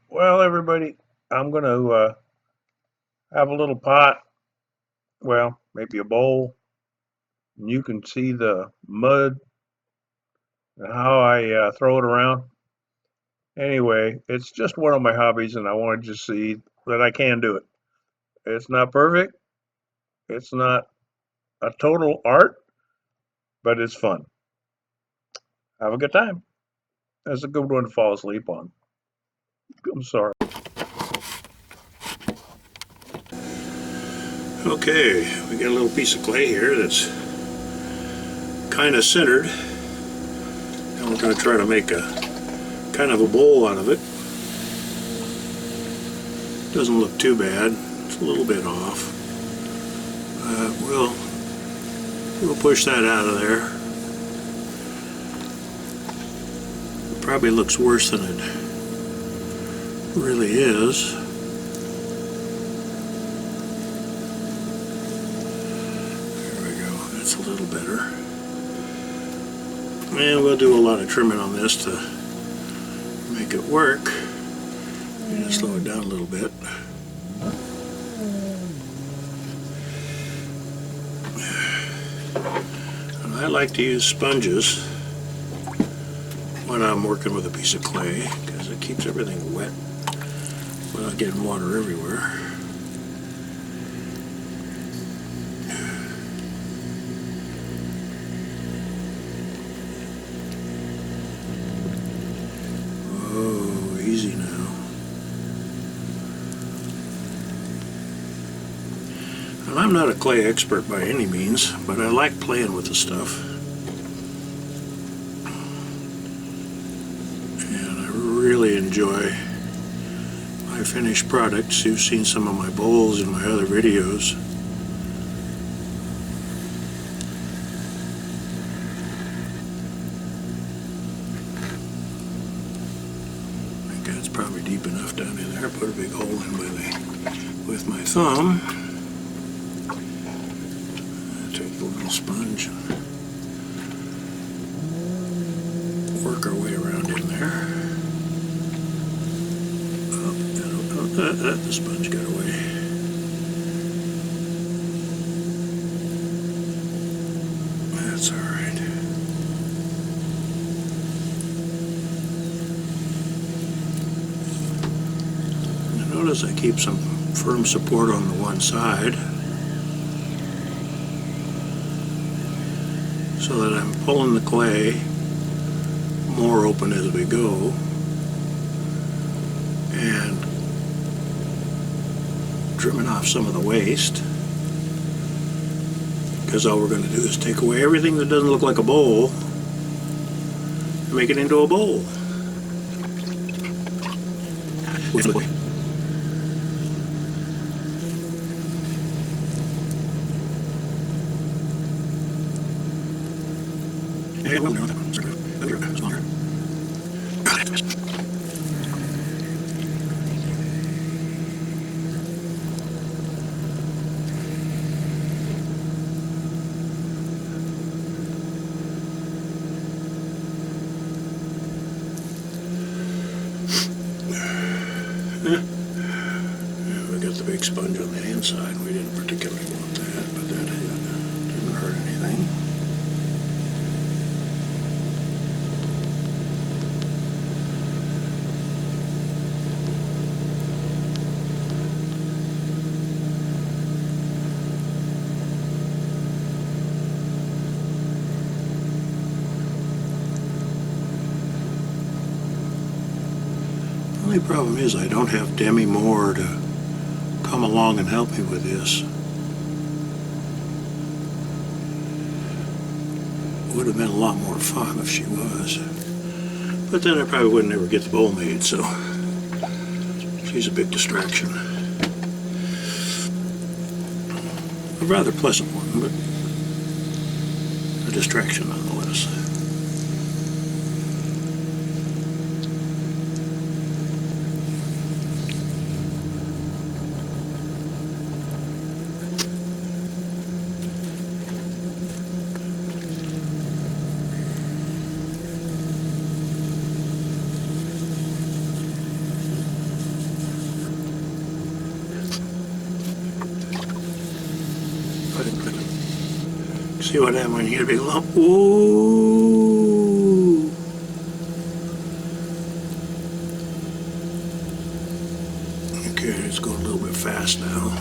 Well, everybody, I'm going to have a little pot, well, maybe a bowl, and you can see the mud and how I throw it around. Anyway, it's just one of my hobbies, and I wanted you to see that I can do it. It's not perfect, it's not a total art, but it's fun. Have a good time. That's a good one to fall asleep on. I'm sorry. Okay, we got a little piece of clay here that's kind of centered, and we're going to try to make a kind of a bowl out of it. Doesn't look too bad. It's a little bit off. We'll push that out of there. It probably looks worse than it really is. There we go. That's a little better. And we'll do a lot of trimming on this to make it work. Just slow it down a little bit. And I like to use sponges when I'm working with a piece of clay because it keeps everything wet without getting water everywhere. Oh, easy now. And I'm not a clay expert by any means, but I like playing with the stuff. And I really enjoy my finished products. You've seen some of my bowls in my other videos. I think that's probably deep enough down in there. Put a big hole in with my thumb. Take a little sponge and work our way around in there. Oh, the sponge got away. That's all right. Now notice I keep some firm support on the one side, so that I'm pulling the clay more open as we go, and trimming off some of the waste, because all we're going to do is take away everything that doesn't look like a bowl and make it into a bowl. We got the big sponge on the inside. We didn't particularly want that, but that didn't hurt anything. The only problem is I don't have Demi Moore to come along and help me with this. Would have been a lot more fun if she was. But then I probably wouldn't ever get the bowl made, so she's a big distraction. A rather pleasant one, but a distraction nonetheless. See what happened when you get a big lump? Ooh! Okay, it's going a little bit fast now.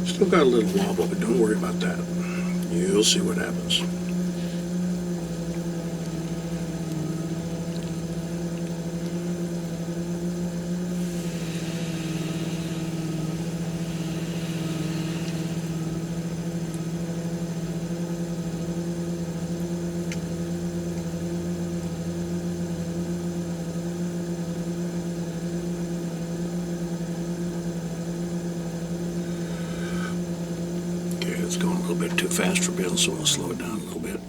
Still got a little wobble, but don't worry about that. You'll see what happens. It's going a little bit too fast for Bill, so we'll slow it down a little bit.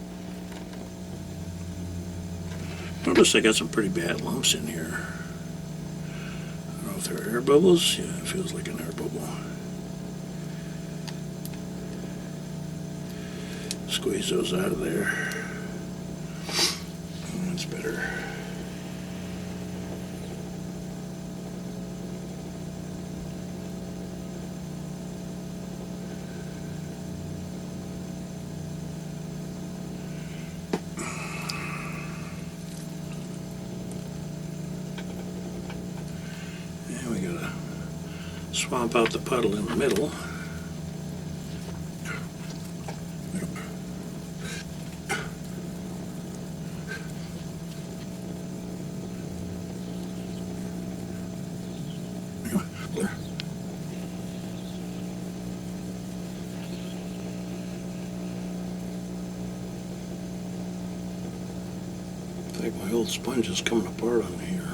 Notice I got some pretty bad lumps in here. I don't know if they're air bubbles. Yeah, it feels like an air bubble. Squeeze those out of there. That's better. We gotta swamp out the puddle in the middle. I think my old sponge is coming apart on me here.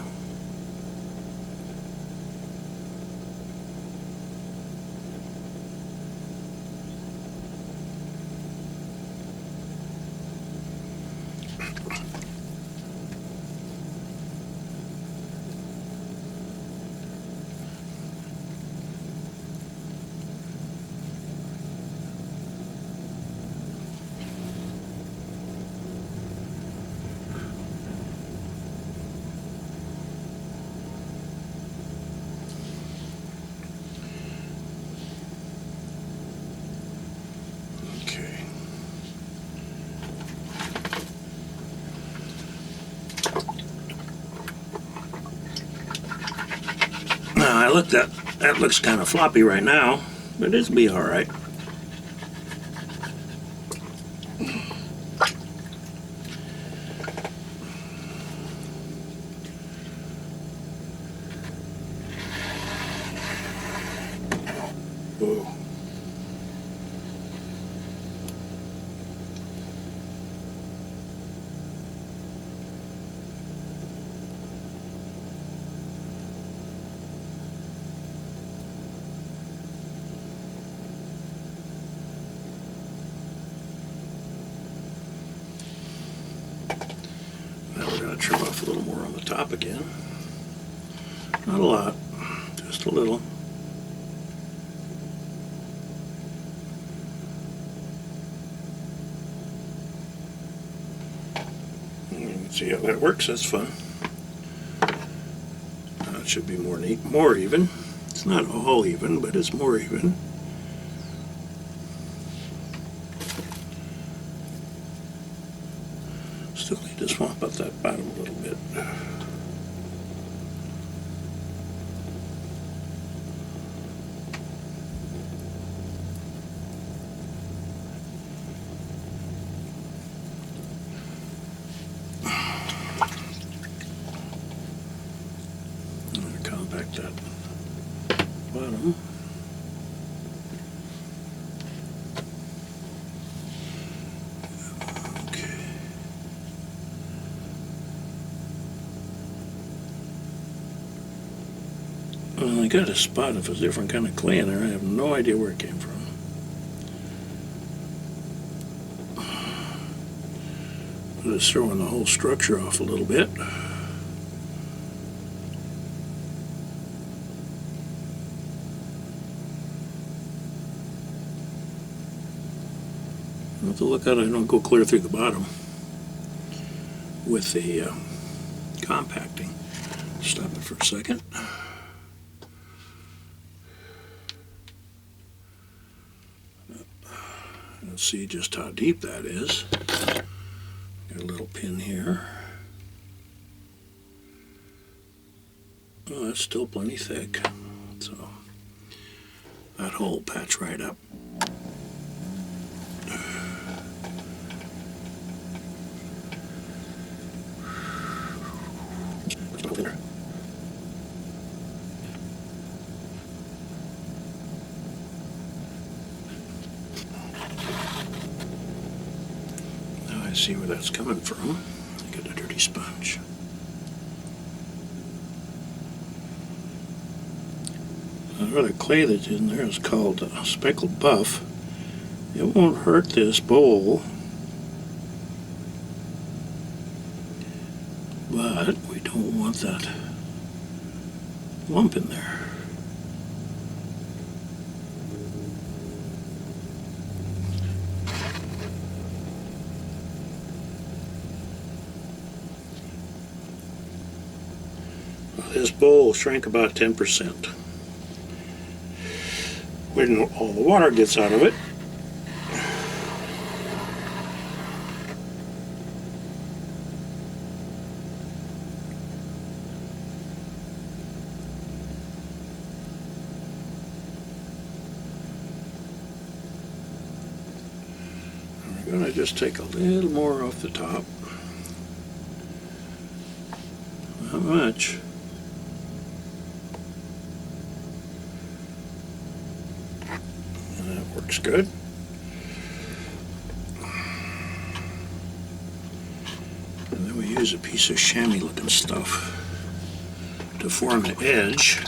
Now, that looks kind of floppy right now, but it'll be all right. Whoa. Now we're going to trim off a little more on the top again. Not a lot, just a little. You can see how that works, that's fun. Now it should be more neat, more even. It's not all even, but it's more even. Still need to swamp out that bottom a little bit. I'm going to compact that bottom. Well, I got a spot of a different kind of clay in there. I have no idea where it came from. It's throwing the whole structure off a little bit. have to look out I don't go clear through the bottom with the compacting. Stop it for a second. Let's see just how deep that is. Got a little pin here. Oh, that's still plenty thick. So that hole will patch right up. Now I see where that's coming from. I got a dirty sponge. The clay that's in there is called speckled buff. It won't hurt this bowl, but we don't want that lump in there. This bowl shrank about 10%. When all the water gets out of it, we're going to just take a little more off the top. Not much. Works good. And then we use a piece of chamois looking stuff to form an edge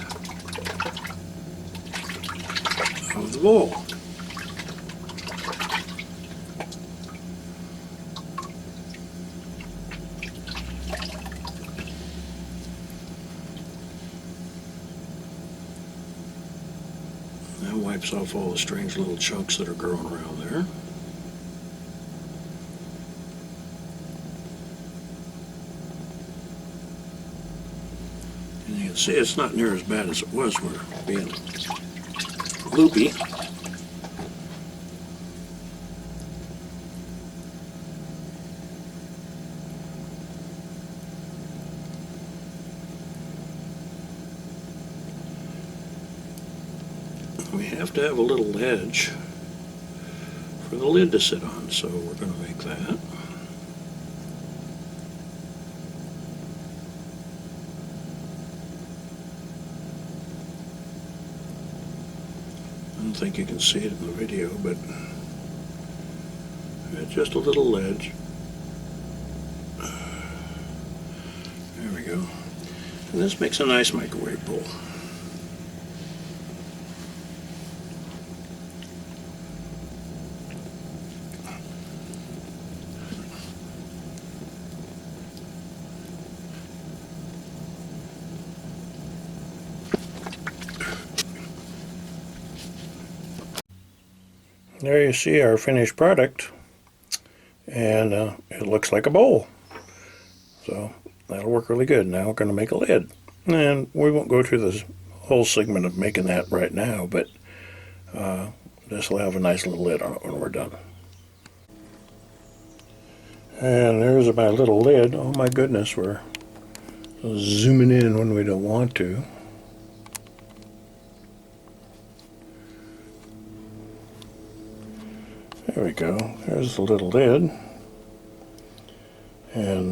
of the bowl. That wipes off all the strange little chunks that are growing around there. And you can see it's not near as bad as it was. We're being loopy. We have to have a little ledge for the lid to sit on, so we're going to make that. I don't think you can see it in the video, but just a little ledge. There we go. And this makes a nice microwave bowl. There you see our finished product, and it looks like a bowl, so that'll work really good. Now we're going to make a lid, and we won't go through this whole segment of making that right now, but this will have a nice little lid on it when we're done. And there's my little lid. Oh my goodness, we're zooming in when we don't want to. There we go. There's the little lid. And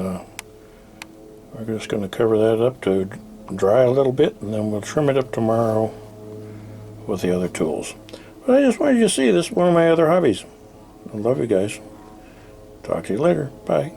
we're just going to cover that up to dry a little bit, and then we'll trim it up tomorrow with the other tools. But I just wanted you to see this is one of my other hobbies. I love you guys. Talk to you later. Bye.